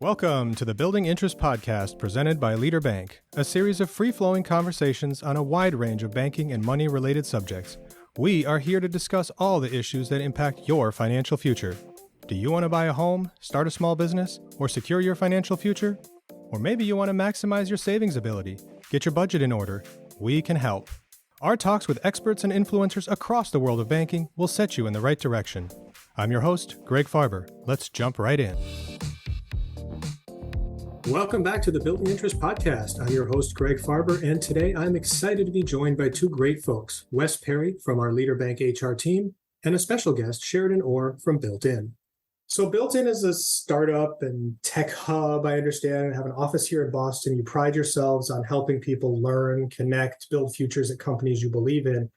Welcome to the Building Interest podcast presented by Leader Bank, a series of free-flowing conversations on a wide range of banking and money-related subjects. We are here to discuss all the issues that impact your financial future. Do you want to buy a home, start a small business, or secure your financial future? Or maybe you want to maximize your savings ability, get your budget in order. We can help. Our talks with experts and influencers across the world of banking will set you in the right direction. I'm your host, Greg Farber. Let's jump right in. Welcome back to the BuiltIn Interest podcast. I'm your host, Greg Farber, and today I'm excited to be joined by two great folks, Wes Perry from our Leader Bank HR team, and a special guest, Sheridan Orr from BuiltIn. So BuiltIn is a startup and tech hub, I understand, and have an office here in Boston. You pride yourselves on helping people learn, connect, build futures at companies you believe in.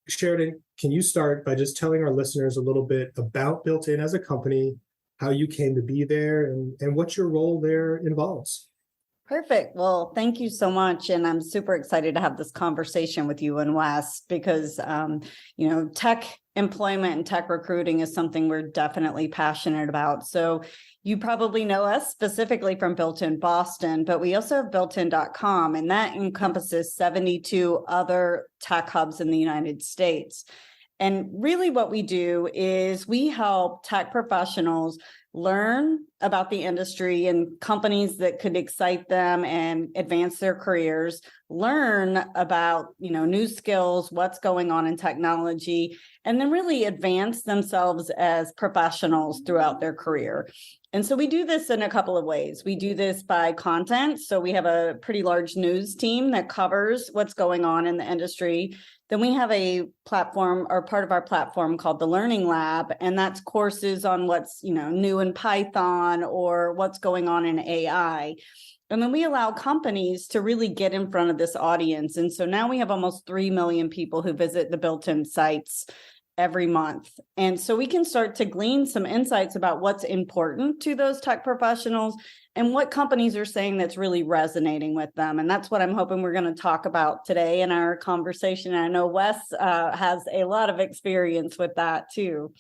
Sheridan, can you start by just telling our listeners a little bit about BuiltIn as a company, how you came to be there, and what your role there involves? Perfect. Well, thank you so much. And I'm super excited to have this conversation with you and Wes because, tech employment and tech recruiting is something we're definitely passionate about. So you probably know us specifically from BuiltIn Boston, but we also have BuiltIn.com, and that encompasses 72 other tech hubs in the United States. And really what we do is we help tech professionals learn about the industry and companies that could excite them and advance their careers, learn about, new skills, what's going on in technology, and then really advance themselves as professionals throughout their career. And so we do this in a couple of ways. We do this by content. So we have a pretty large news team that covers what's going on in the industry. Then we have a platform or part of our platform called the Learning Lab, and that's courses on what's, new in Python or what's going on in AI. And then we allow companies to really get in front of this audience. And so now we have almost 3 million people who visit the BuiltIn sites every month. And so we can start to glean some insights about what's important to those tech professionals and what companies are saying that's really resonating with them. And that's what I'm hoping we're going to talk about today in our conversation. And I know Wes has a lot of experience with that too.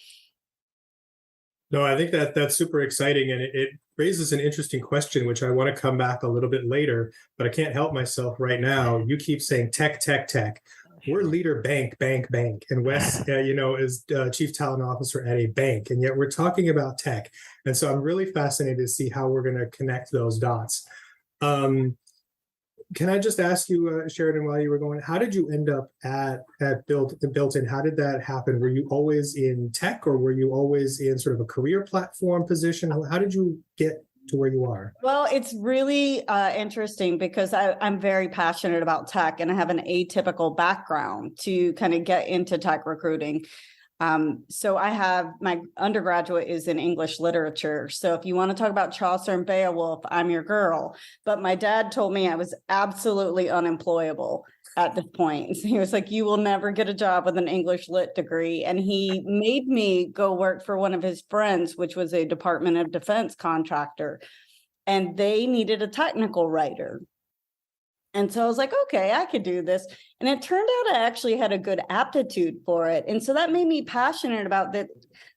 No, I think that's super exciting. And it raises an interesting question, which I want to come back a little bit later, but I can't help myself right now. You keep saying tech, tech, tech. We're Leader Bank. And Wes, is Chief Talent Officer at a bank. And yet we're talking about tech. And so I'm really fascinated to see how we're going to connect those dots. Can I just ask you, Sheridan, while you were going, how did you end up at BuiltIn? How did that happen? Were you always in tech, or were you always in sort of a career platform position? How did you get to where you are? Well, it's really interesting because I'm very passionate about tech, and I have an atypical background to kind of get into tech recruiting. So I have my undergraduate is in English literature. So if you want to talk about Chaucer and Beowulf, I'm your girl. But my dad told me I was absolutely unemployable at this point. He was like, you will never get a job with an English lit degree. And he made me go work for one of his friends, which was a Department of Defense contractor. And they needed a technical writer. And so I was like, okay, I could do this. And it turned out I actually had a good aptitude for it. And so that made me passionate about that.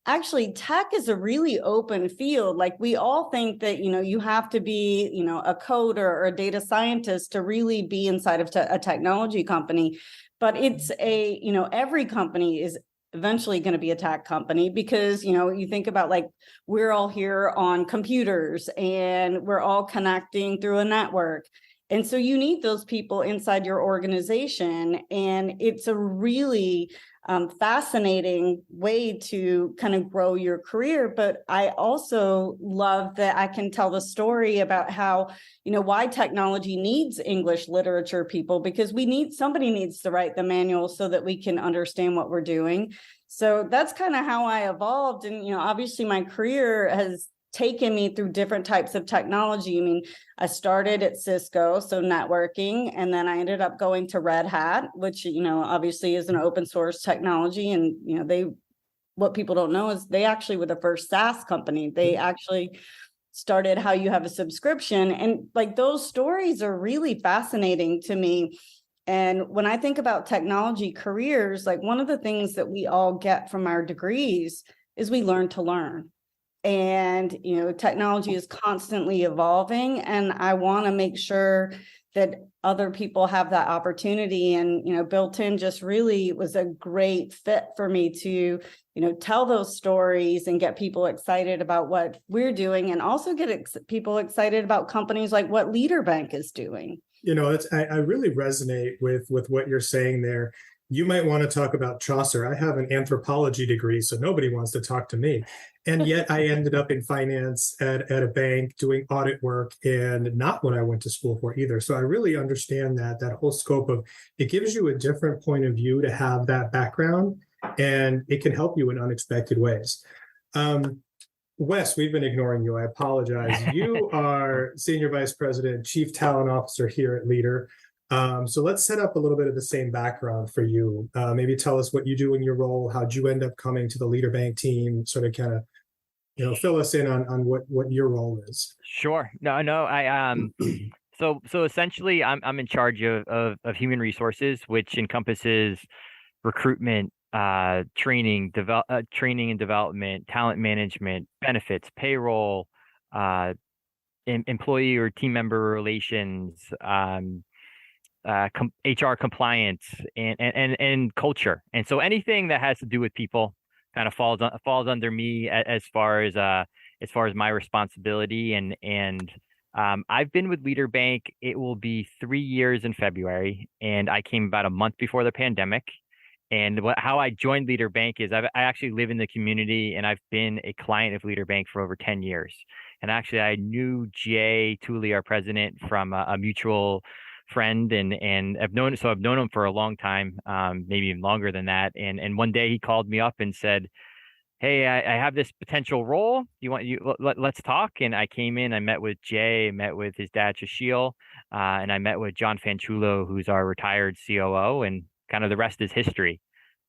Actually, tech is a really open field. Like we all think that, you have to be, a coder or a data scientist to really be inside of a technology company. But it's every company is eventually going to be a tech company because, you think about like we're all here on computers and we're all connecting through a network. And so you need those people inside your organization. And it's a really fascinating way to kind of grow your career. But I also love that I can tell the story about how, why technology needs English literature people, because somebody needs to write the manual so that we can understand what we're doing. So that's kind of how I evolved. And, obviously my career has taken me through different types of technology. I mean, I started at Cisco, so networking, and then I ended up going to Red Hat, which, obviously is an open source technology. And, what people don't know is they actually were the first SaaS company. They actually started how you have a subscription. And like those stories are really fascinating to me. And when I think about technology careers, like one of the things that we all get from our degrees is we learn to learn. And, technology is constantly evolving, and I want to make sure that other people have that opportunity. And, BuiltIn just really was a great fit for me to, tell those stories and get people excited about what we're doing, and also get people excited about companies like what Leader Bank is doing. I really resonate with what you're saying there. You might want to talk about Chaucer. I have an anthropology degree, so nobody wants to talk to me. And yet I ended up in finance at a bank doing audit work, and not what I went to school for either. So I really understand that whole scope of it gives you a different point of view to have that background, and it can help you in unexpected ways. Wes, we've been ignoring you. I apologize. You are Senior Vice President, Chief Talent Officer here at Leader. So let's set up a little bit of the same background for you. Maybe tell us what you do in your role. How'd you end up coming to the Leader Bank team? Sort of kind of, fill us in on what your role is. Sure. No, I so essentially I'm in charge of human resources, which encompasses recruitment, training and development, talent management, benefits, payroll, employee or team member relations, HR compliance, and culture. And so anything that has to do with people kind of falls under me as far as my responsibility. And I've been with Leader Bank. It will be 3 years in February, and I came about a month before the pandemic. And how I joined Leader Bank is I actually live in the community, and I've been a client of Leader Bank for over 10 years. And actually, I knew Jay Tooley, our president, from a mutual friend, and I've known him for a long time, maybe even longer than that. And one day he called me up and said, "Hey, I have this potential role. Let's talk." And I came in. I met with Jay, met with his dad Shashil, and I met with John Fanchulo, who's our retired COO, and kind of the rest is history.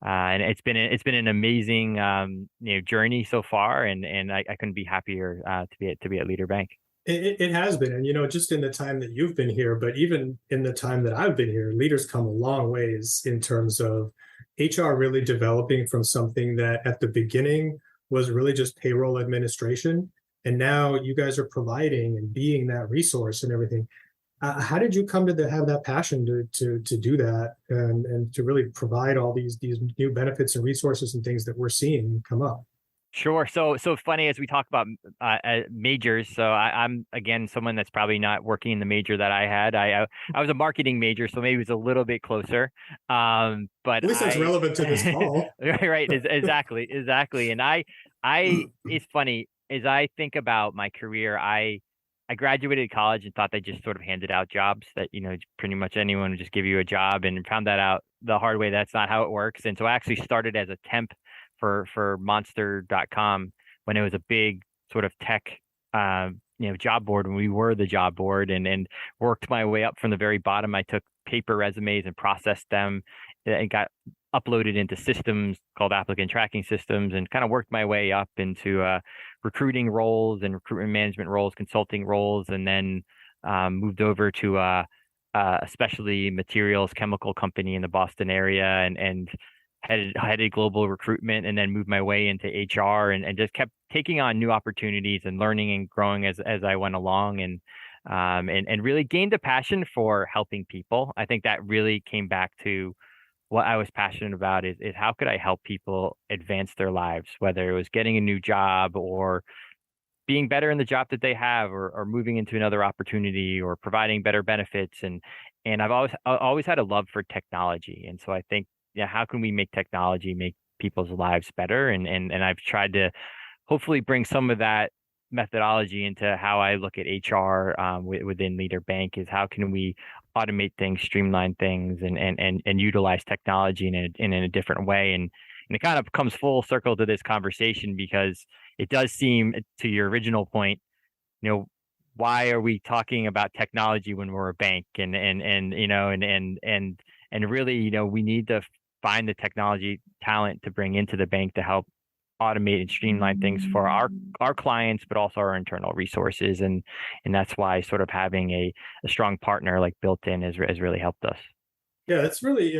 And it's been an amazing journey so far, and I couldn't be happier to be at Leader Bank. It has been, and just in the time that you've been here, but even in the time that I've been here, Leader's come a long ways in terms of HR really developing from something that at the beginning was really just payroll administration, and now you guys are providing and being that resource and everything. How did you come to have that passion to do that and to really provide all these new benefits and resources and things that we're seeing come up? Sure. So funny as we talk about majors. So I'm again someone that's probably not working in the major that I had. I was a marketing major, so maybe it was a little bit closer. But at least that's relevant to this call. Right. Exactly. And I it's funny as I think about my career. I graduated college and thought they just sort of handed out jobs, that pretty much anyone would just give you a job, and found that out the hard way. That's not how it works. And so I actually started as a temp for monster.com when it was a big sort of tech job board, when we were the job board, and worked my way up from the very bottom. I took paper resumes and processed them and got uploaded into systems called applicant tracking systems, and kind of worked my way up into recruiting roles and recruitment management roles, consulting roles, and then moved over to a specialty materials chemical company in the Boston area, and headed global recruitment, and then moved my way into HR, and just kept taking on new opportunities and learning and growing as I went along, and really gained a passion for helping people. I think that really came back to what I was passionate about is how could I help people advance their lives, whether it was getting a new job or being better in the job that they have, or moving into another opportunity, or providing better benefits. And I've always had a love for technology. And so I think, how can we make technology make people's lives better? And I've tried to hopefully bring some of that methodology into how I look at HR within Leader Bank. Is how can we automate things, streamline things, and utilize technology in a different way. And it kind of comes full circle to this conversation, because it does seem, to your original point, why are we talking about technology when we're a bank? And really, we need to find the technology talent to bring into the bank to help automate and streamline things for our clients, but also our internal resources. And that's why sort of having a strong partner like BuiltIn has really helped us. Yeah, that's really,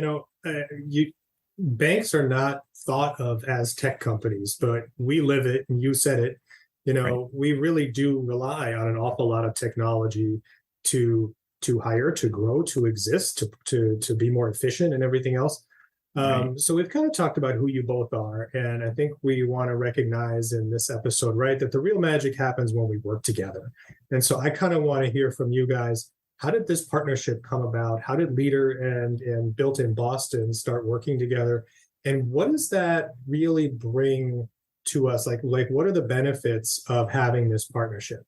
banks are not thought of as tech companies, but we live it, and you said it. We really do rely on an awful lot of technology to hire, to grow, to exist, to be more efficient and everything else. So we've kind of talked about who you both are, and I think we want to recognize in this episode, right, that the real magic happens when we work together. And so I kind of want to hear from you guys. How did this partnership come about? How did Leader and BuiltIn Boston start working together? And what does that really bring to us? Like what are the benefits of having this partnership?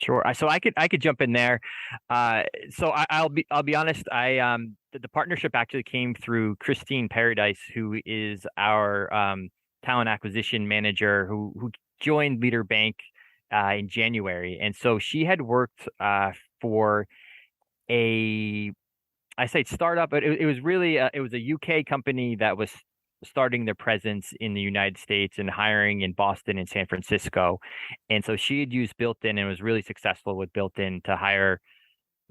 Sure. So I could jump in there. I'll be honest. The partnership actually came through Christine Paradise, who is our talent acquisition manager, who joined Leader Bank in January, and so she had worked for I say startup, but it was really it was a UK company that was starting their presence in the United States and hiring in Boston and San Francisco. And so she had used BuiltIn and was really successful with BuiltIn to hire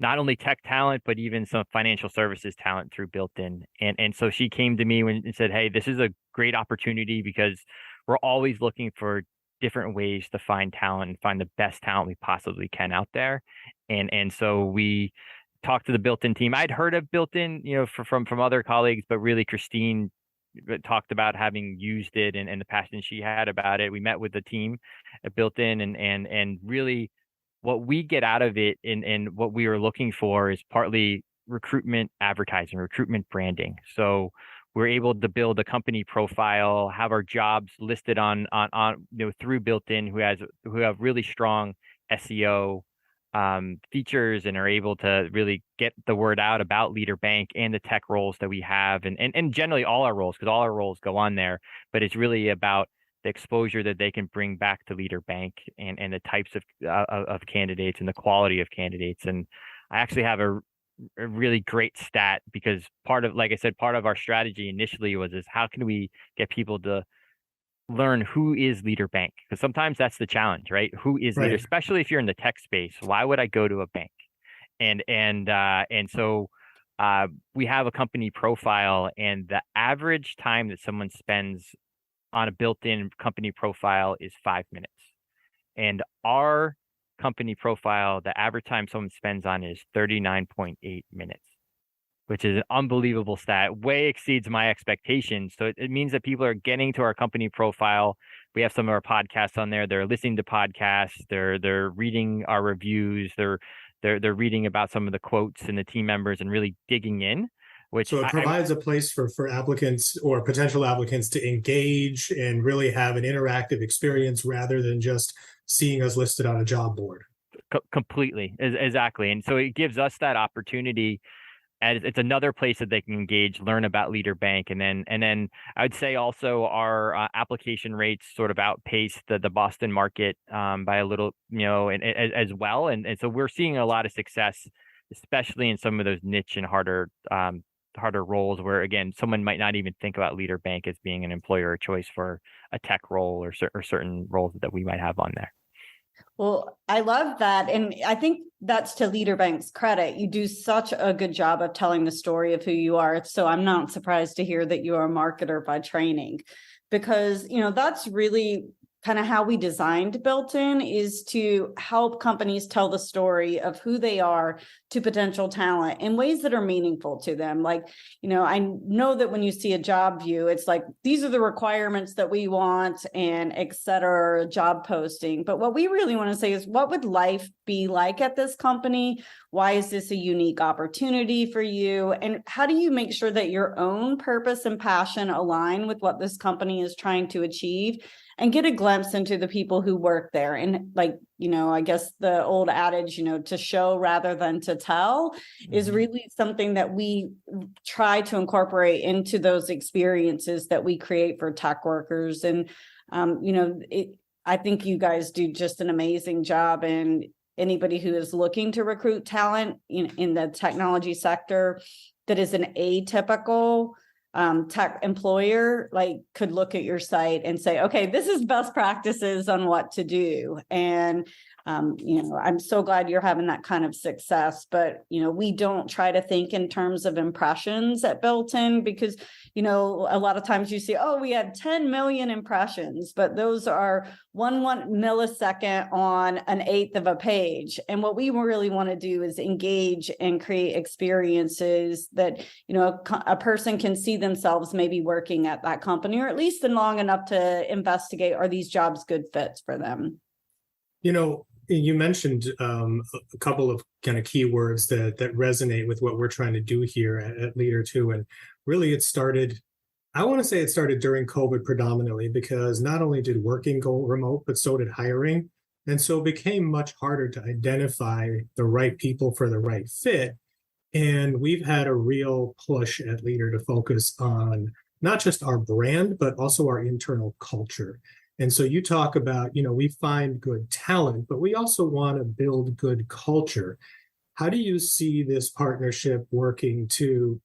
not only tech talent, but even some financial services talent through BuiltIn. And so she came to me and said, hey, this is a great opportunity because we're always looking for different ways to find talent and find the best talent we possibly can out there. And so we talked to the BuiltIn team. I'd heard of BuiltIn, from other colleagues, but really Christine talked about having used it and the passion she had about it. We met with the team at BuiltIn and really what we get out of it and what we were looking for is partly recruitment advertising, recruitment branding. So we're able to build a company profile, have our jobs listed on through BuiltIn who have really strong SEO features and are able to really get the word out about Leader Bank and the tech roles that we have and generally all our roles, because all our roles go on there, but it's really about the exposure that they can bring back to Leader Bank and the types of candidates and the quality of candidates. And I actually have a really great stat because part of our strategy initially is how can we get people to learn who is Leader Bank? Because sometimes that's the challenge, right? Who is Leader, especially if you're in the tech space? Why would I go to a bank? And so we have a company profile, and the average time that someone spends on a BuiltIn company profile is 5 minutes. And our company profile, the average time someone spends on is 39.8 minutes, which is an unbelievable stat, way exceeds my expectations. So it means that people are getting to our company profile. We have some of our podcasts on there. They're listening to podcasts. They're reading our reviews. They're reading about some of the quotes and the team members and really digging in. So it provides a place for applicants or potential applicants to engage and really have an interactive experience rather than just seeing us listed on a job board. Completely, exactly. And so it gives us that opportunity. And it's another place that they can engage, learn about Leader Bank, and then I would say also our application rates sort of outpace the Boston market by a little, as well. And so we're seeing a lot of success, especially in some of those niche and harder roles where, again, someone might not even think about Leader Bank as being an employer of choice for a tech role or certain roles that we might have on there. Well, I love that. And I think that's to Leader Bank's credit. You do such a good job of telling the story of who you are. So I'm not surprised to hear that you are a marketer by training, because, that's really kind of how we designed BuiltIn, is to help companies tell the story of who they are to potential talent in ways that are meaningful to them. Like, I know that when you see a job view, it's like, these are the requirements that we want and et cetera, job posting. But what we really want to say is, what would life be like at this company? Why is this a unique opportunity for you? And how do you make sure that your own purpose and passion align with what this company is trying to achieve? And get a glimpse into the people who work there. And I guess the old adage, to show rather than to tell is really something that we try to incorporate into those experiences that we create for tech workers. And, I think you guys do just an amazing job. And anybody who is looking to recruit talent in the technology sector that is an atypical tech employer, could look at your site and say, okay, this is best practices on what to do. And I'm so glad you're having that kind of success, but, we don't try to think in terms of impressions at BuiltIn because, a lot of times you see, oh, we had 10 million impressions, but those are one millisecond on an eighth of a page. And what we really want to do is engage and create experiences that, a person can see themselves maybe working at that company, or at least in long enough to investigate, are these jobs good fits for them? You mentioned a couple of kind of keywords that resonate with what we're trying to do here at Leader 2. And really I want to say it started during COVID predominantly, because not only did working go remote, but so did hiring. And so it became much harder to identify the right people for the right fit. And we've had a real push at Leader to focus on not just our brand, but also our internal culture. And so you talk about, we find good talent, but we also want to build good culture. How do you see this partnership working to,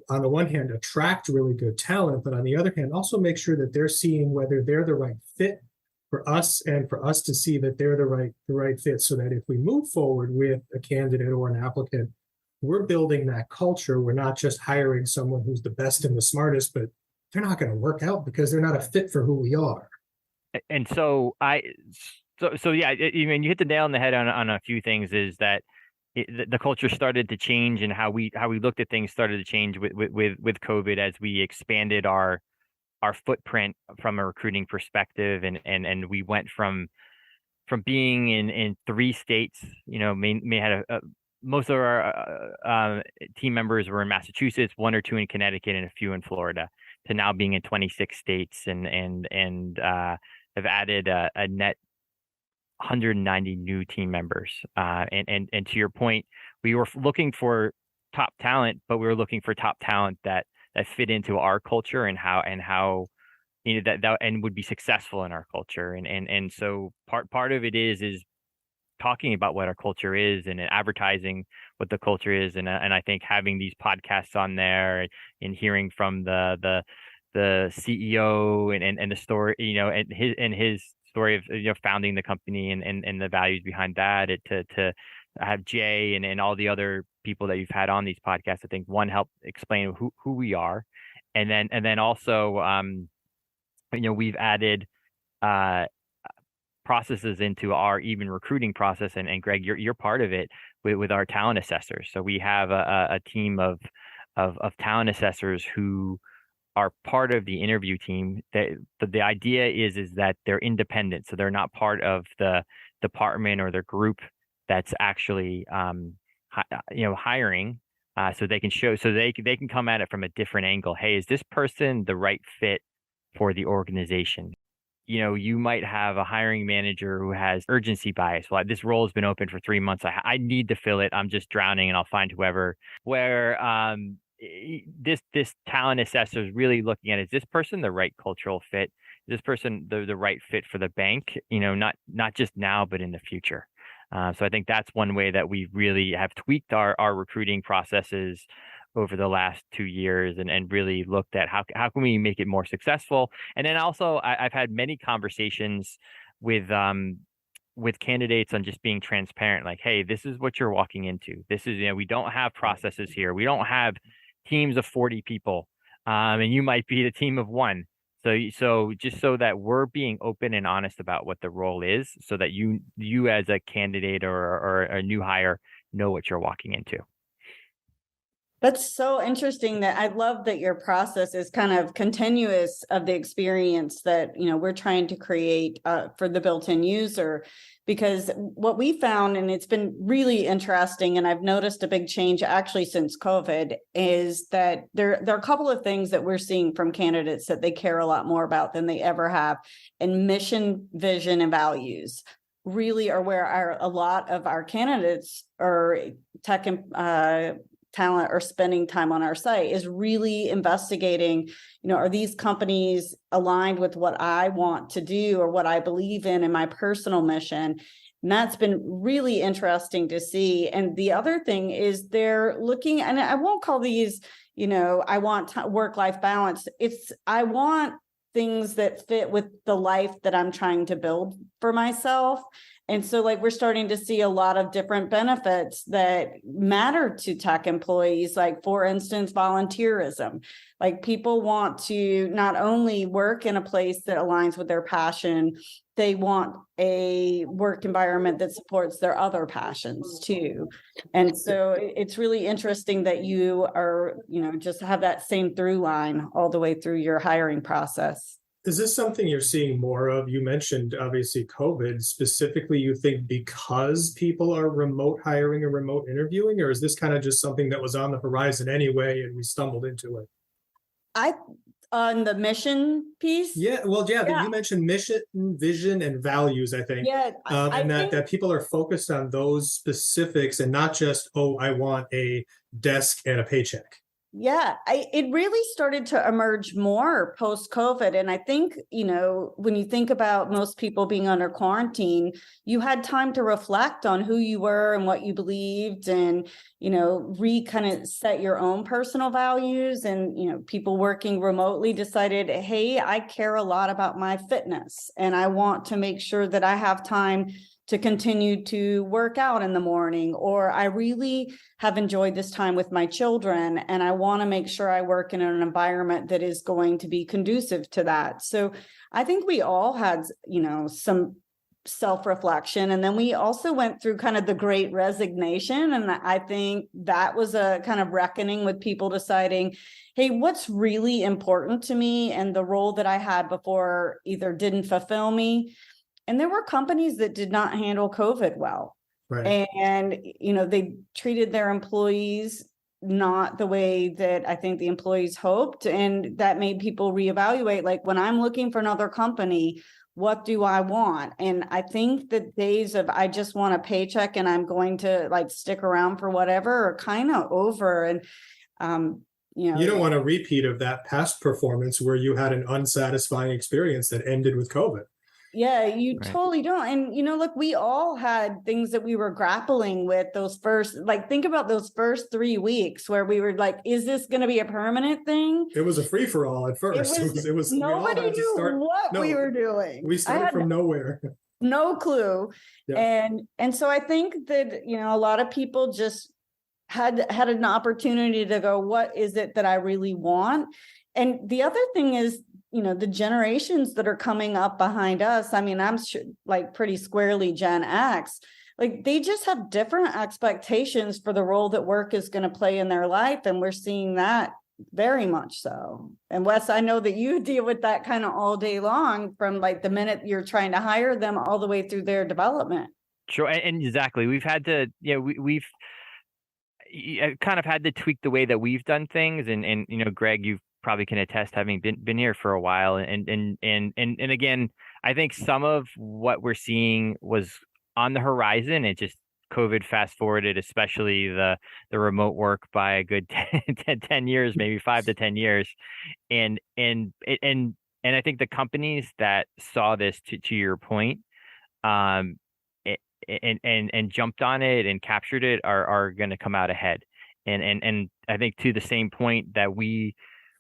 on the one hand, attract really good talent, but on the other hand, also make sure that they're seeing whether they're the right fit for us, and for us to see that they're the right fit, so that if we move forward with a candidate or an applicant, we're building that culture. We're not just hiring someone who's the best and the smartest, but they're not going to work out because they're not a fit for who we are. And so yeah, you hit the nail on the head on a few things. Is that the culture started to change, and how we looked at things started to change with COVID, as we expanded our footprint from a recruiting perspective, and we went from being in 3 states. Most of our team members were in Massachusetts, 1 or 2 in Connecticut, and a few in Florida, to now being in 26 states, and have added a net 190 new team members. And to your point, we were looking for top talent, but we were looking for top talent that fit into our culture, and how that and would be successful in our culture. And so part of it is talking about what our culture is, and advertising what the culture is. And I think having these podcasts on there, and hearing from the CEO and the story, and his story of founding the company, and the values behind that, to have Jay and all the other people that you've had on these podcasts. I think one helped explain who we are, and then also we've added processes into our even recruiting process, and Greg, you're part of it with our talent assessors. So we have a team of talent assessors who are part of the interview team. The idea is that they're independent, so they're not part of the department or the group that's actually hiring. So they can come at it from a different angle. Hey, is this person the right fit for the organization? You might have a hiring manager who has urgency bias. Well, this role has been open for 3 months. I need to fill it. I'm just drowning, and I'll find whoever. Where this talent assessor is really looking at, is this person the right cultural fit? Is this person the right fit for the bank? Not just now, but in the future. So I think that's one way that we really have tweaked our recruiting processes over the last 2 years, and really looked at how can we make it more successful. And then also I've had many conversations with candidates on just being transparent, like, hey, this is what you're walking into. This is, we don't have processes here. We don't have teams of 40 people. And you might be the team of 1. So just so that we're being open and honest about what the role is, so that you as a candidate or a new hire know what you're walking into. That's so interesting. That I love that your process is kind of continuous of the experience that, we're trying to create for the BuiltIn user. Because what we found, and it's been really interesting, and I've noticed a big change actually since COVID, is that there are a couple of things that we're seeing from candidates that they care a lot more about than they ever have. And mission, vision, and values really are where a lot of our candidates or tech and talent are spending time on our site, is really investigating, are these companies aligned with what I want to do or what I believe in my personal mission? And that's been really interesting to see. And the other thing is they're looking, and I won't call these, I want work-life balance. I want things that fit with the life that I'm trying to build for myself. And so like we're starting to see a lot of different benefits that matter to tech employees, like for instance, volunteerism. Like people want to not only work in a place that aligns with their passion, they want a work environment that supports their other passions too. And so it's really interesting that you are, just have that same through line all the way through your hiring process. Is this something you're seeing more of? You mentioned obviously COVID. Specifically, you think because people are remote hiring and remote interviewing, or is this kind of just something that was on the horizon anyway and we stumbled into it? On the mission piece? Yeah, well, yeah. You mentioned mission, vision, and values, I think. Yeah, and that people are focused on those specifics and not just, oh, I want a desk and a paycheck. Yeah, it really started to emerge more post-COVID. And I think, when you think about most people being under quarantine, you had time to reflect on who you were and what you believed and, kind of set your own personal values. And, people working remotely decided, hey, I care a lot about my fitness and I want to make sure that I have time to continue to work out in the morning, or I really have enjoyed this time with my children and I want to make sure I work in an environment that is going to be conducive to that. So I think we all had, some self-reflection, and then we also went through kind of the great resignation. And I think that was a kind of reckoning with people deciding, hey, what's really important to me, and the role that I had before either didn't fulfill me. And there were companies that did not handle COVID well. Right. And, they treated their employees not the way that I think the employees hoped. And that made people reevaluate, like, when I'm looking for another company, what do I want? And I think the days of I just want a paycheck and I'm going to like stick around for whatever are kind of over. And, you don't want a repeat of that past performance where you had an unsatisfying experience that ended with COVID. Yeah, you Right. totally don't. And, look, we all had things that we were grappling with those first, like, think about those first 3 weeks where we were like, is this going to be a permanent thing? It was a free for all at first. It was Nobody knew what we were doing. We started from nowhere. No clue. Yeah. And so I think that, a lot of people just had an opportunity to go, what is it that I really want? And the other thing is, the generations that are coming up behind us, I mean, I'm like pretty squarely Gen X, like they just have different expectations for the role that work is going to play in their life. And we're seeing that very much so. And Wes, I know that you deal with that kind of all day long, from like the minute you're trying to hire them all the way through their development. Sure. And exactly. We've had to, we've kind of had to tweak the way that we've done things. And Greg, you've probably can attest, having been here for a while, and again, I think some of what we're seeing was on the horizon. It just COVID fast forwarded, especially the remote work, by a good 10 years, maybe 5 to 10 years, and I think the companies that saw this, to your point, and jumped on it and captured it are going to come out ahead, and I think to the same point that we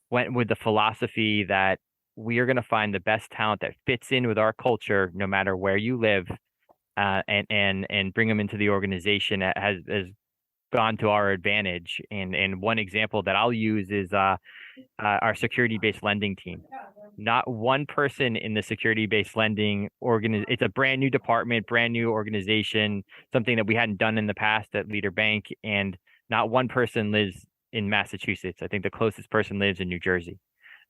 went with the philosophy that we are going to find the best talent that fits in with our culture, no matter where you live, and bring them into the organization that has gone to our advantage. And one example that I'll use is our security-based lending team. Not one person in the security-based lending it's a brand new department, brand new organization, something that we hadn't done in the past at Leader Bank, and not one person lives in Massachusetts. I think the closest person lives in New Jersey.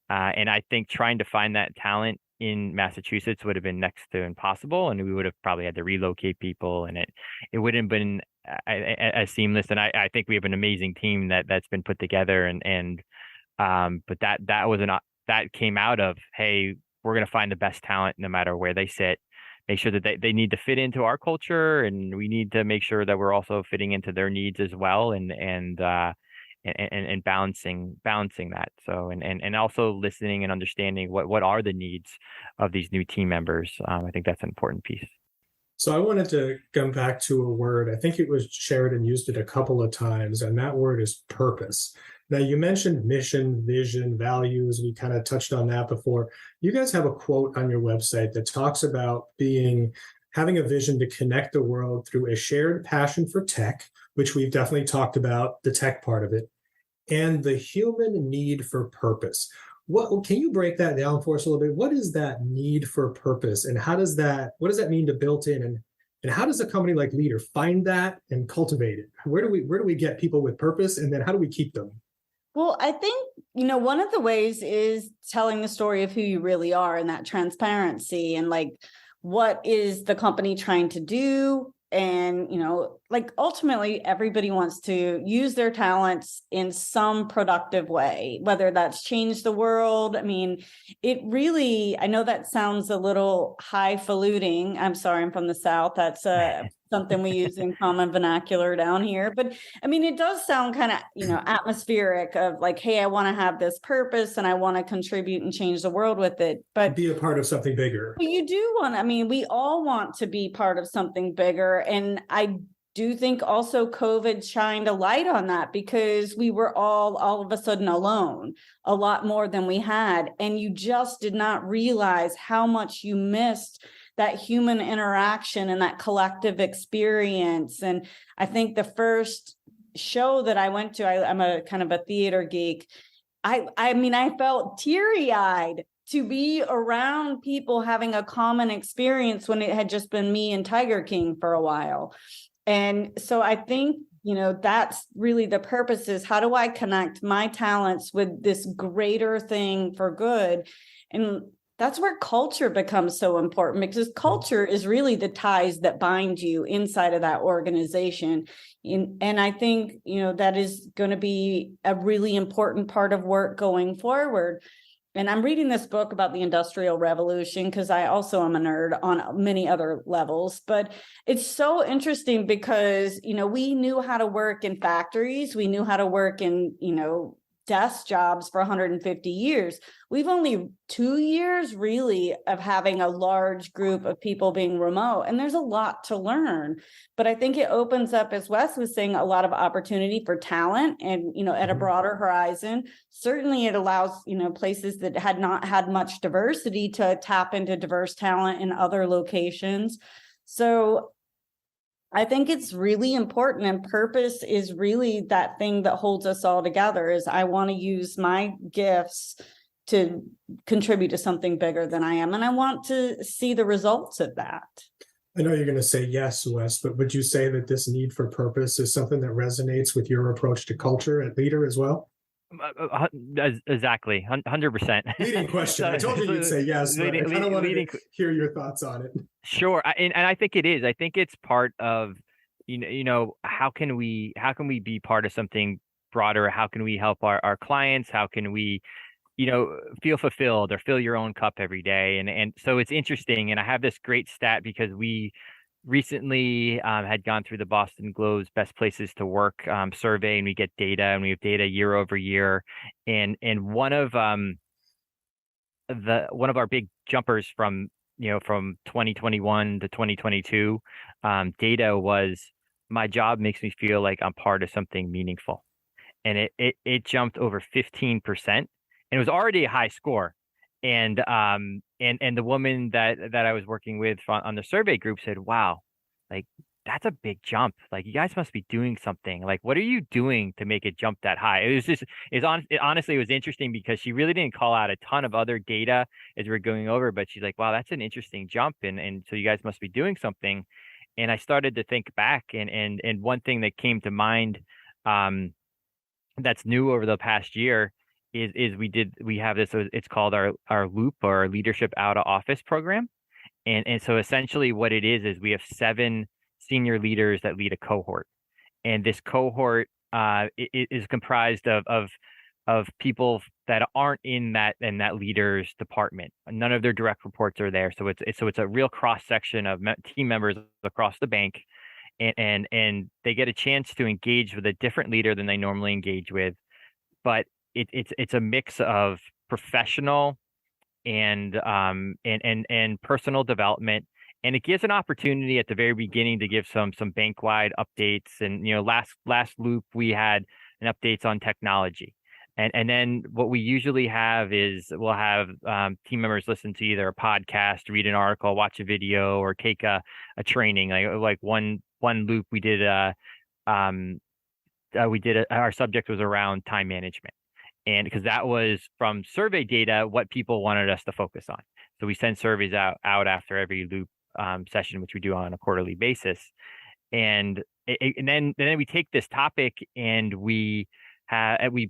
And I think trying to find that talent in Massachusetts would have been next to impossible. And we would have probably had to relocate people, and it wouldn't have been as seamless. And I think we have an amazing team that's been put together. But that came out of, hey, we're going to find the best talent no matter where they sit, make sure that they need to fit into our culture, and we need to make sure that we're also fitting into their needs as well. And balancing that. So, and also listening and understanding what are the needs of these new team members. I think that's an important piece. So I wanted to come back to a word. I think it was Sheridan used it a couple of times, and that word is purpose. Now, you mentioned mission, vision, values. We kind of touched on that before. You guys have a quote on your website that talks about being having a vision to connect the world through a shared passion for tech, which we've definitely talked about, the tech part of it, and the human need for purpose. What can you break that down for us a little bit? What is that need for purpose, and what does that mean to BuiltIn, and how does a company like Leader find that and cultivate it? Where do we get people with purpose, and then how do we keep them? Well, I think, one of the ways is telling the story of who you really are and that transparency and like, what is the company trying to do? And, ultimately everybody wants to use their talents in some productive way, whether that's change the world. I mean, I know that sounds a little highfalutin. I'm sorry, I'm from the South. That's something we use in common vernacular down here. But I mean, it does sound kind of, atmospheric of like, hey, I want to have this purpose and I want to contribute and change the world with it. But be a part of something bigger. You do we all want to be part of something bigger. And I do think also COVID shined a light on that, because we were all of a sudden alone a lot more than we had. And you just did not realize how much you missed that human interaction and that collective experience. And I think the first show that I went to, I'm a kind of a theater geek. I felt teary-eyed to be around people having a common experience when it had just been me and Tiger King for a while. And so I think, that's really the purpose, is how do I connect my talents with this greater thing for good? And that's where culture becomes so important, because culture is really the ties that bind you inside of that organization. And I think, that is going to be a really important part of work going forward. And I'm reading this book about the Industrial Revolution because I also am a nerd on many other levels. But it's so interesting because, we knew how to work in factories. We knew how to work in, desk jobs for 150 years. We've only 2 years really of having a large group of people being remote. And there's a lot to learn. But I think it opens up, as Wes was saying, a lot of opportunity for talent and, at a broader horizon. Certainly it allows, places that had not had much diversity to tap into diverse talent in other locations. So I think it's really important, and purpose is really that thing that holds us all together. Is I want to use my gifts to contribute to something bigger than I am, and I want to see the results of that. I know you're going to say yes, Wes, but would you say that this need for purpose is something that resonates with your approach to culture at Leader as well? Exactly, 100%. Leading question. I told you you'd say yes, but I kind of wanted to hear your thoughts on it. Sure, and I think it is. I think it's part of, how can we be part of something broader? How can we help our clients? How can we, feel fulfilled or fill your own cup every day? And so it's interesting. And I have this great stat because we recently had gone through the Boston Globe's Best Places to Work survey, and we get data, and we have data year over year. And one of our big jumpers from 2021 to 2022 data was, my job makes me feel like I'm part of something meaningful, and it jumped over 15%, and it was already a high score. And the woman that I was working with on the survey group said, wow, like that's a big jump. Like you guys must be doing something. Like, what are you doing to make it jump that high? Honestly, it was interesting because she really didn't call out a ton of other data as we're going over, but she's like, wow, that's an interesting jump. And so you guys must be doing something. And I started to think back, and one thing that came to mind that's new over the past year is we have this, it's called our loop, or our leadership out of office program. And so essentially what it is we have 7 senior leaders that lead a cohort. And this cohort is comprised of people that aren't in that leader's department. None of their direct reports are there. So it's a real cross section of team members across the bank. And they get a chance to engage with a different leader than they normally engage with. But it's a mix of professional and personal development, and it gives an opportunity at the very beginning to give some bank-wide updates. And last loop we had an updates on technology. And then what we usually have is we'll have team members listen to either a podcast, read an article, watch a video, or take a training. Like one loop we did our subject was around time management. And because that was from survey data, what people wanted us to focus on. So we send surveys out after every loop session, which we do on a quarterly basis. And then we take this topic and we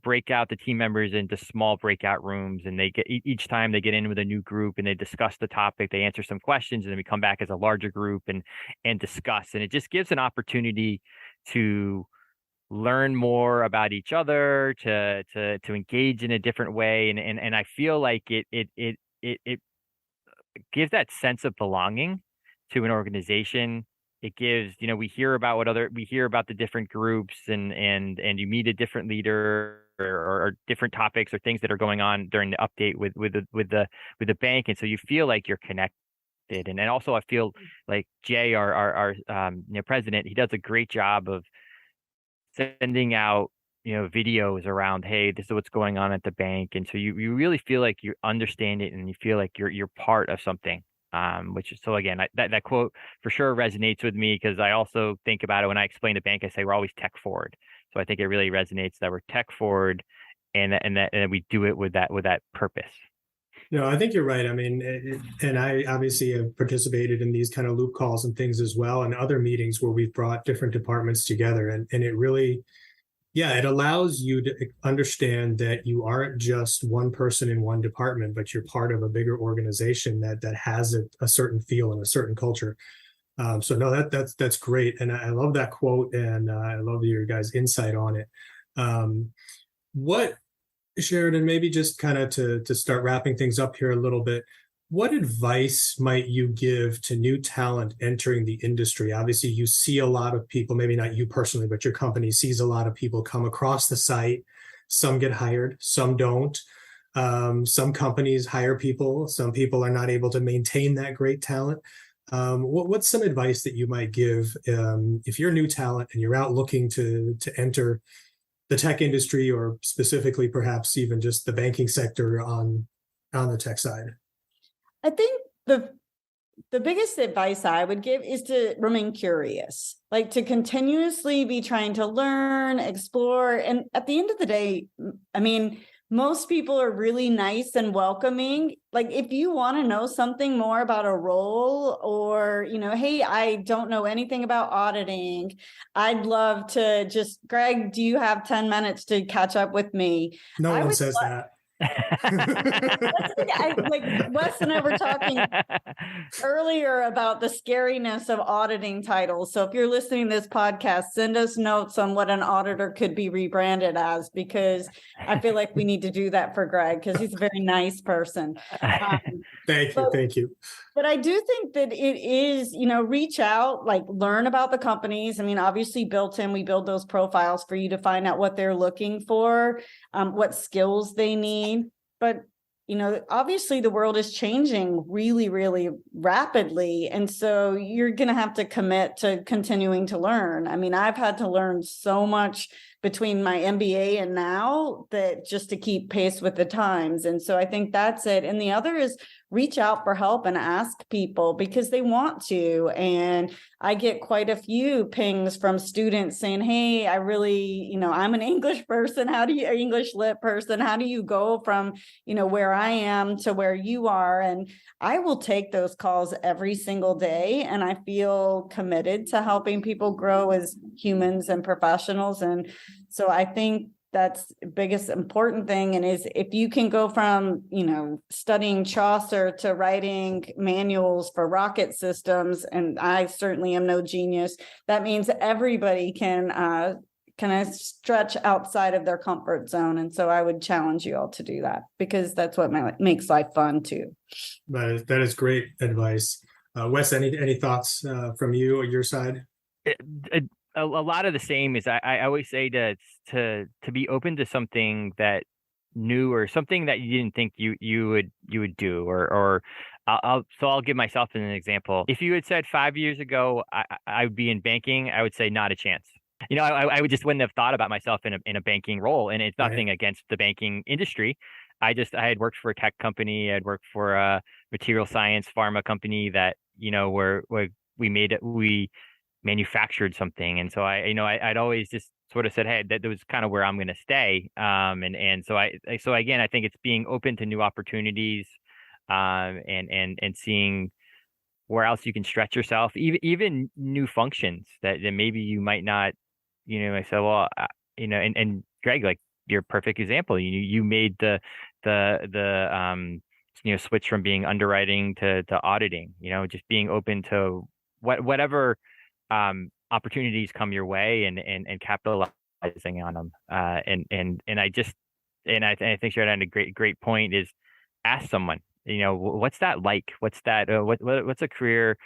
break out the team members into small breakout rooms, and they get each time they get in with a new group and they discuss the topic, they answer some questions, and then we come back as a larger group and discuss. And it just gives an opportunity to learn more about each other, to engage in a different way, and I feel like it gives that sense of belonging to an organization. It gives, we hear about the different groups, and you meet a different leader or different topics or things that are going on during the update with the bank, and so you feel like you're connected. And also I feel like Jay, our president, he does a great job of sending out videos around, hey, this is what's going on at the bank, and so you really feel like you understand it and you feel like you're part of something. Which is, so again, that quote for sure resonates with me, because I also think about it when I explain the bank. I say we're always tech forward, so I think it really resonates that we're tech forward, and that we do it with that purpose. No, I think you're right. I mean, and I obviously have participated in these kind of loop calls and things as well, and other meetings where we've brought different departments together. And it really, it allows you to understand that you aren't just one person in one department, but you're part of a bigger organization that has a certain feel and a certain culture. So no, that's great. And I love that quote, and I love your guys' insight on it. What, Sheridan, maybe just kind of to start wrapping things up here a little bit, what advice might you give to new talent entering the industry? Obviously, you see a lot of people, maybe not you personally, but your company sees a lot of people come across the site. Some get hired, some don't. Some companies hire people. Some people are not able to maintain that great talent. What's some advice that you might give if you're new talent and you're out looking to enter the tech industry, or specifically perhaps even just the banking sector on the tech side? I think the biggest advice I would give is to remain curious, like to continuously be trying to learn, explore. And at the end of the day, I mean, most people are really nice and welcoming. Like if you want to know something more about a role, or, hey, I don't know anything about auditing, I'd love to just, Greg, do you have 10 minutes to catch up with me? No one says that. Like Wes and I were talking earlier about the scariness of auditing titles. So if you're listening to this podcast, send us notes on what an auditor could be rebranded as, because I feel like we need to do that for Greg, because he's a very nice person. Thank you. But I do think that it is, reach out, like learn about the companies. I mean, obviously BuiltIn, we build those profiles for you to find out what they're looking for, what skills they need. But, obviously the world is changing really, really rapidly. And so you're going to have to commit to continuing to learn. I mean, I've had to learn so much between my MBA and now, that just to keep pace with the times. And so I think that's it. And the other is reach out for help and ask people, because they want to. And I get quite a few pings from students saying, hey, I really, I'm an English person. English lit person. How do you go from, where I am to where you are? And I will take those calls every single day. And I feel committed to helping people grow as humans and professionals. And so I think that's the biggest important thing. And is if you can go from, studying Chaucer to writing manuals for rocket systems, and I certainly am no genius, that means everybody can kind of stretch outside of their comfort zone. And so I would challenge you all to do that, because that's what makes life fun too. That is great advice. Wes, any thoughts from you or your side? A lot of the same is I always say to be open to something that new, or something that you didn't think you would do, or I'll give myself an example. If you had said 5 years ago I would be in banking, I would say not a chance. I would just wouldn't have thought about myself in a banking role. And it's Right. nothing against the banking industry. I had worked for a tech company. I'd worked for a material science pharma company that, where we manufactured something. And so I'd always just sort of said, hey, that was kind of where I'm going to stay. And so again, I think it's being open to new opportunities, and seeing where else you can stretch yourself, even new functions that maybe you might not, I said, well, and Greg, like, you're a perfect example. You made the switch from being underwriting to auditing, just being open to whatever opportunities come your way, and capitalizing on them. I think Sheridan had a great point, is ask someone, what's that like? What's that? What's a career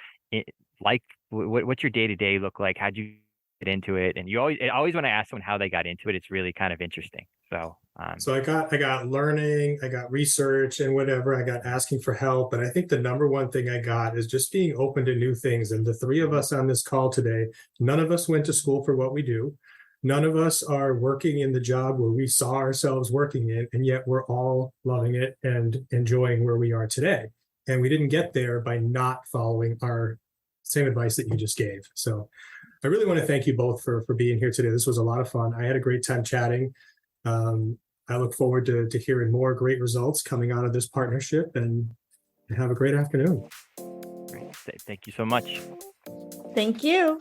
like? What's your day to day look like? How'd you get into it? And always when I ask someone how they got into it, it's really kind of interesting. So, So I got learning, I got research and whatever, I got asking for help. But I think the number one thing I got is just being open to new things. And the three of us on this call today, none of us went to school for what we do. None of us are working in the job where we saw ourselves working in, and yet we're all loving it and enjoying where we are today. And we didn't get there by not following our same advice that you just gave. So I really want to thank you both for being here today. This was a lot of fun. I had a great time chatting. I look forward to hearing more great results coming out of this partnership, and have a great afternoon. Thank you so much. Thank you.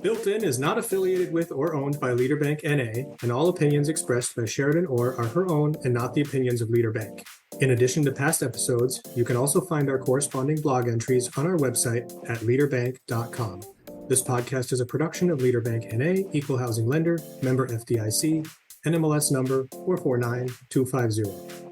BuiltIn is not affiliated with or owned by Leader Bank NA, and all opinions expressed by Sheridan Orr are her own and not the opinions of Leader Bank. In addition to past episodes, you can also find our corresponding blog entries on our website at leaderbank.com. This podcast is a production of Leader Bank NA, Equal Housing Lender, member FDIC, NMLS number 449250.